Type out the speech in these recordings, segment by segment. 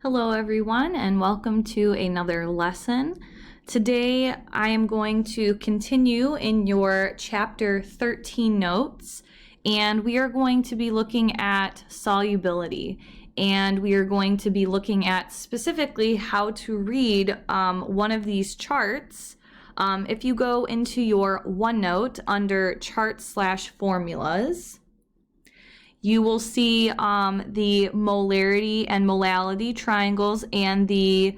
Hello everyone and welcome to another lesson. Today I am going to continue in your chapter 13 notes, and we are going to be looking at solubility, and we are going to be looking at specifically how to read one of these charts. If you go into your OneNote under chart/formulas, you will see the molarity and molality triangles and the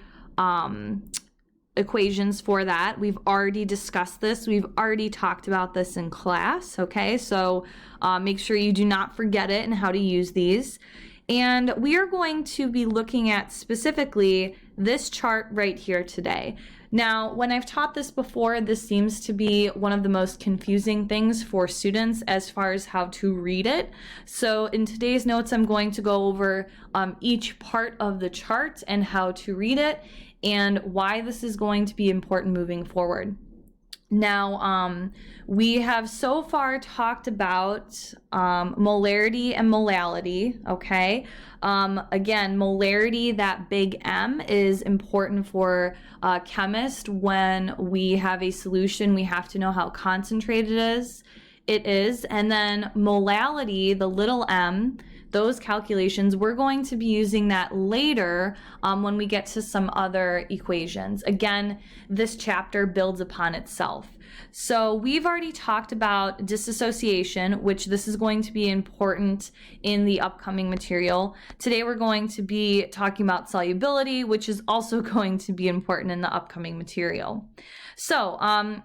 equations for that. We've already discussed this. We've already talked about this in class, okay? So make sure you do not forget it and how to use these. And we are going to be looking at specifically this chart right here today. Now, when I've taught this before, this seems to be one of the most confusing things for students as far as how to read it. So in today's notes, I'm going to go over each part of the chart and how to read it and why this is going to be important moving forward. Now, we have so far talked about molarity and molality, okay? Again, molarity, that big M, is important for chemists. When we have a solution, we have to know how concentrated it is. And then molality, the little m, those calculations, we're going to be using that later when we get to some other equations. Again, this chapter builds upon itself. So we've already talked about dissociation, which this is going to be important in the upcoming material. Today we're going to be talking about solubility, which is also going to be important in the upcoming material. So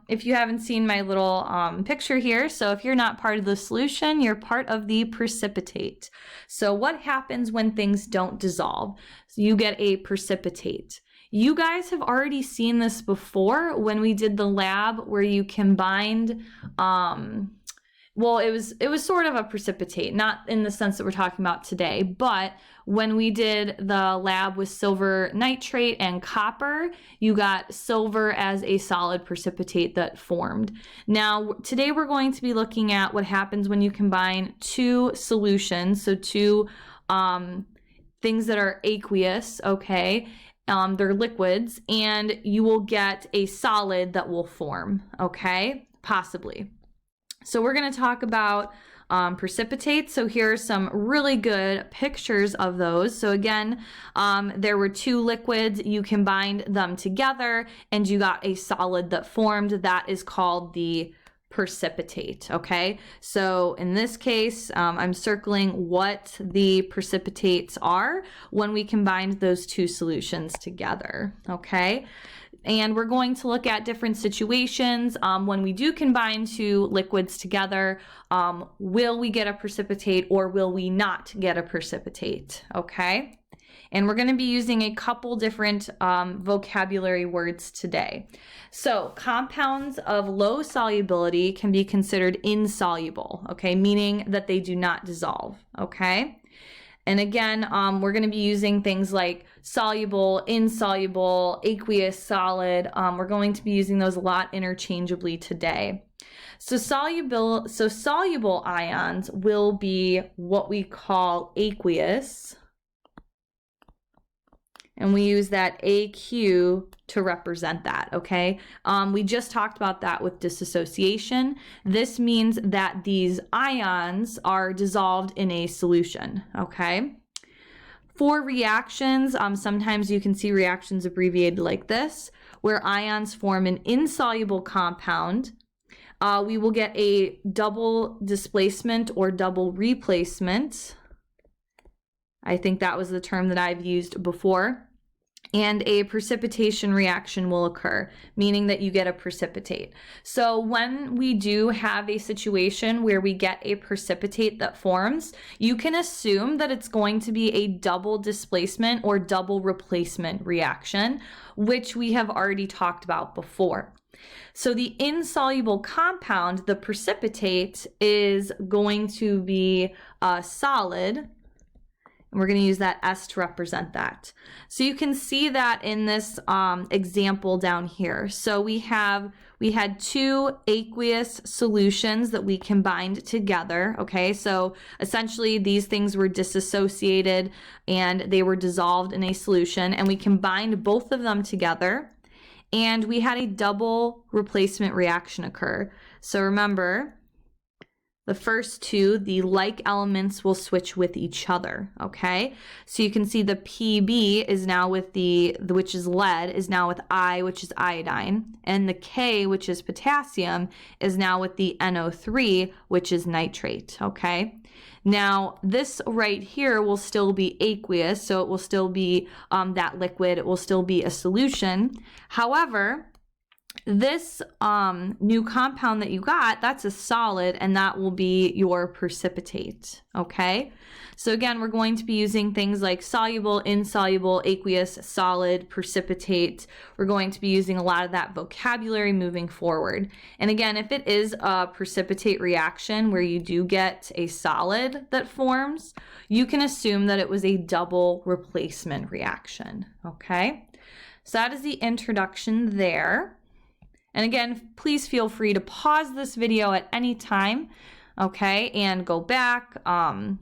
if you haven't seen my little picture here, so if you're not part of the solution, you're part of the precipitate. So what happens when things don't dissolve? So you get a precipitate. You guys have already seen this before when we did the lab where you combined, well, it was sort of a precipitate, not in the sense that we're talking about today, but when we did the lab with silver nitrate and copper, you got silver as a solid precipitate that formed. Now, today we're going to be looking at what happens when you combine two solutions, so two things that are aqueous, okay? They're liquids, and you will get a solid that will form, okay? Possibly. So we're going to talk about precipitates. So here are some really good pictures of those. So again, there were two liquids, you combined them together, and you got a solid that formed. That is called the precipitate, okay? So in this case, I'm circling what the precipitates are when we combined those two solutions together, okay? And we're going to look at different situations when we do combine two liquids together. Will we get a precipitate or will we not get a precipitate, okay? And we're going to be using a couple different vocabulary words today. So compounds of low solubility can be considered insoluble, okay, meaning that they do not dissolve, okay? And again, we're going to be using things like soluble, insoluble, aqueous, solid. We're going to be using those a lot interchangeably today. So soluble ions will be what we call aqueous. And we use that AQ to represent that, okay? We just talked about that with dissociation. This means that these ions are dissolved in a solution, okay? For reactions, sometimes you can see reactions abbreviated like this, where ions form an insoluble compound. We will get a double displacement or double replacement. I think that was the term that I've used before. And a precipitation reaction will occur, meaning that you get a precipitate. So when we do have a situation where we get a precipitate that forms, you can assume that it's going to be a double displacement or double replacement reaction, which we have already talked about before. So the insoluble compound, the precipitate, is going to be a solid. And we're going to use that S to represent that. So you can see that in this example down here. So we had two aqueous solutions that we combined together. Okay, so essentially these things were disassociated and they were dissolved in a solution, and we combined both of them together, and we had a double replacement reaction occur. So remember, the first two, the like elements will switch with each other, okay? So you can see the Pb is now with the which is lead, is now with I, which is iodine, and the K, which is potassium, is now with the NO3, which is nitrate, okay? Now, this right here will still be aqueous, so it will still be that liquid, it will still be a solution. However, this new compound that you got, that's a solid, and that will be your precipitate, okay? So again, we're going to be using things like soluble, insoluble, aqueous, solid, precipitate. We're going to be using a lot of that vocabulary moving forward. And again, if it is a precipitate reaction where you do get a solid that forms, you can assume that it was a double replacement reaction, okay? So that is the introduction there. And again, please feel free to pause this video at any time, okay, and go back,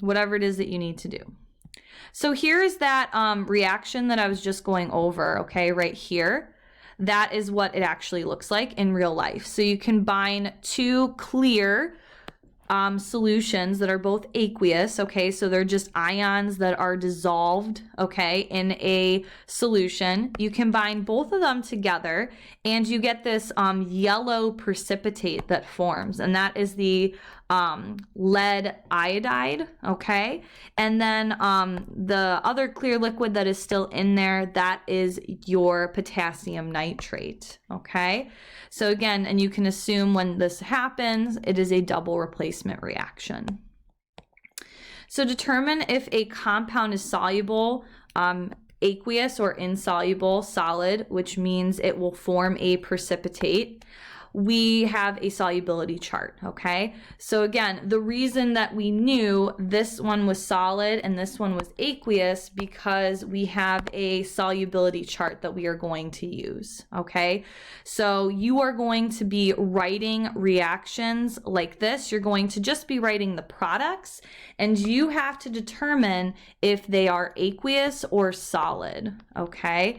whatever it is that you need to do. So here is that reaction that I was just going over, okay, right here. That is what it actually looks like in real life. So you combine two clear solutions that are both aqueous, okay, so they're just ions that are dissolved, okay, in a solution. You combine both of them together and you get this yellow precipitate that forms, and that is the lead iodide, okay, and then the other clear liquid that is still in there, that is your potassium nitrate, okay. So again, and you can assume when this happens, it is a double replacement reaction. So determine if a compound is soluble, aqueous, or insoluble, solid, which means it will form a precipitate. We have a solubility chart, okay? So again, the reason that we knew this one was solid and this one was aqueous, because we have a solubility chart that we are going to use, okay? So you are going to be writing reactions like this. You're going to just be writing the products, and you have to determine if they are aqueous or solid, okay?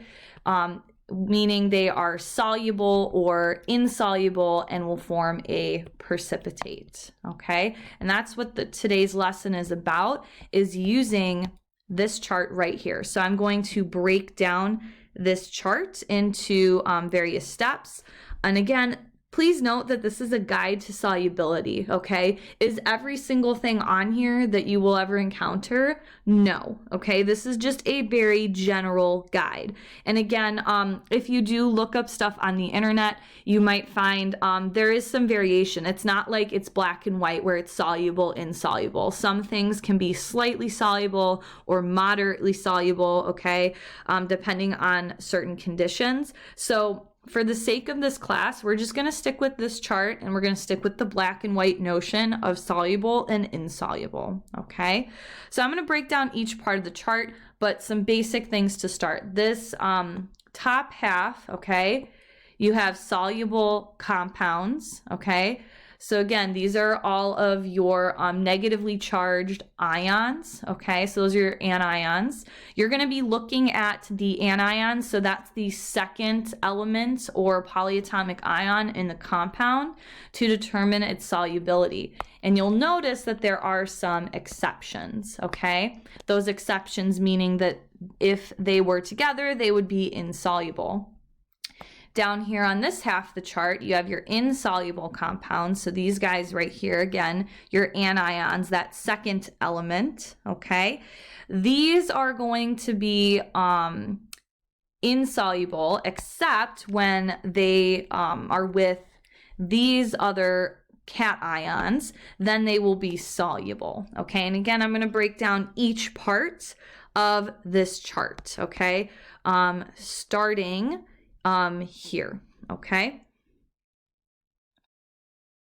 Meaning they are soluble or insoluble and will form a precipitate, okay? And that's what today's lesson is about, is using this chart right here. So I'm going to break down this chart into various steps. And again, please note that this is a guide to solubility, okay? Is every single thing on here that you will ever encounter? No, okay? This is just a very general guide. And again, if you do look up stuff on the internet, you might find there is some variation. It's not like it's black and white where it's soluble, insoluble. Some things can be slightly soluble or moderately soluble, okay? Depending on certain conditions. So for the sake of this class, we're just going to stick with this chart, and we're going to stick with the black and white notion of soluble and insoluble, okay? So I'm going to break down each part of the chart, but some basic things to start. This top half, okay, you have soluble compounds, okay? So again, these are all of your negatively charged ions, okay? So those are your anions. You're going to be looking at the anions, so that's the second element or polyatomic ion in the compound, to determine its solubility. And you'll notice that there are some exceptions, okay? Those exceptions meaning that if they were together, they would be insoluble. Down here on this half of the chart, you have your insoluble compounds. So these guys right here, again, your anions, that second element, okay? These are going to be insoluble, except when they are with these other cations, then they will be soluble, okay? And again, I'm going to break down each part of this chart, okay? Starting here, okay?